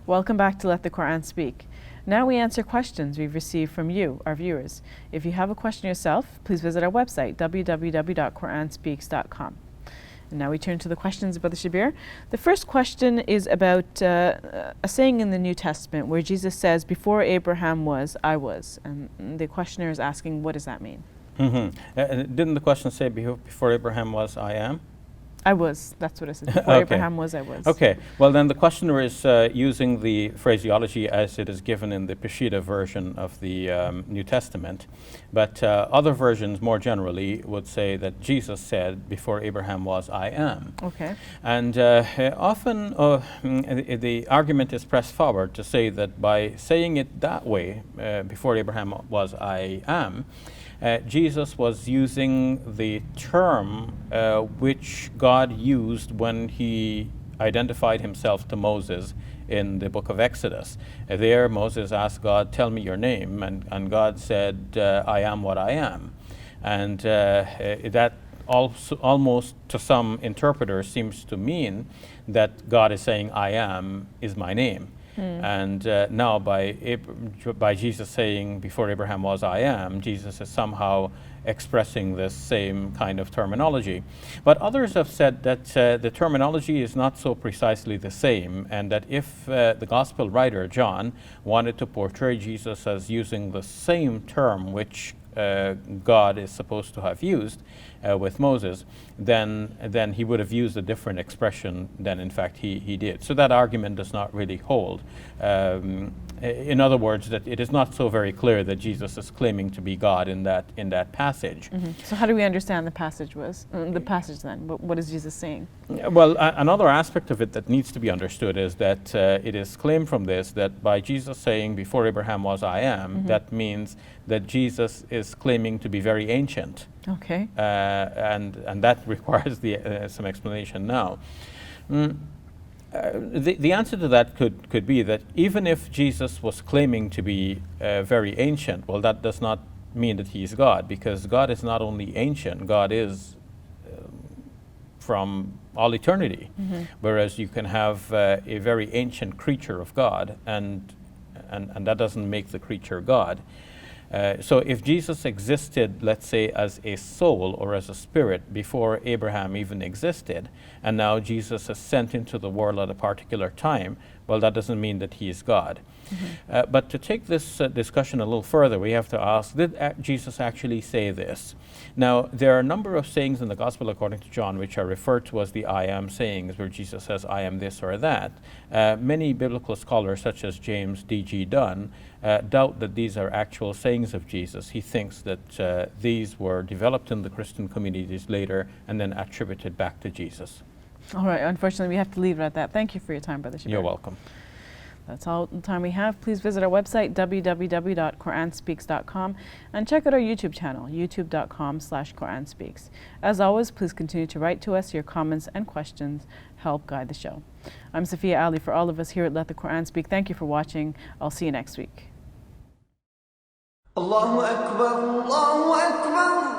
Welcome back to Let the Quran Speak. Now we answer questions we've received from you, our viewers. If you have a question yourself, please visit our website, www.quranspeaks.com. And now we turn to the questions, Brother Shabir. The first question is about a saying in the New Testament where Jesus says, "Before Abraham was, I was." And the questioner is asking, what does that mean? Didn't the question say, before Abraham was, I am? I was. That's what it says. Before Abraham was, I was. Okay. Well, then the questioner is using the phraseology as it is given in the Peshitta version of the New Testament. But other versions, more generally, would say that Jesus said, before Abraham was, I am. Okay. And often the argument is pressed forward to say that by saying it that way, before Abraham was, I am, Jesus was using the term which God used when he identified himself to Moses in the book of Exodus. There Moses asked God, tell me your name, and God said, I am what I am. And that also almost to some interpreters seems to mean that God is saying, I am is my name. And now by Jesus saying, before Abraham was, I am, Jesus is somehow expressing this same kind of terminology. But others have said that the terminology is not so precisely the same, and that if the gospel writer, John, wanted to portray Jesus as using the same term which God is supposed to have used with Moses, then he would have used a different expression than in fact he did. So that argument does not really hold. In other words, that it is not so very clear that Jesus is claiming to be God in that passage. So how do we understand the passage then? What is Jesus saying? Well, another aspect of it that needs to be understood is that it is claimed from this that by Jesus saying, before Abraham was, I am, that means that Jesus is claiming to be very ancient. Okay. And that requires some explanation now. The answer to that could be that even if Jesus was claiming to be very ancient, well, that does not mean that he is God, because God is not only ancient, God is from all eternity. Whereas you can have a very ancient creature of God, and that doesn't make the creature God. So if Jesus existed, let's say, as a soul or as a spirit before Abraham even existed, and now Jesus is sent into the world at a particular time, well, that doesn't mean that he is God. But to take this discussion a little further, we have to ask, did Jesus actually say this? Now, there are a number of sayings in the Gospel according to John which are referred to as the I am sayings, where Jesus says, I am this or that. Many biblical scholars, such as James D.G. Dunn, doubt that these are actual sayings of Jesus. He thinks that these were developed in the Christian communities later and then attributed back to Jesus. All right, unfortunately we have to leave it at that. Thank you for your time, Brother Shabir. You're welcome. That's all the time we have. Please visit our website, www.quranspeaks.com, and check out our YouTube channel, youtube.com/QuranSpeaks. As always, please continue to write to us. Your comments and questions help guide the show. I'm Shabir Ally. For all of us here at Let the Quran Speak, thank you for watching. I'll see you next week. Allahu Akbar, Allahu Akbar.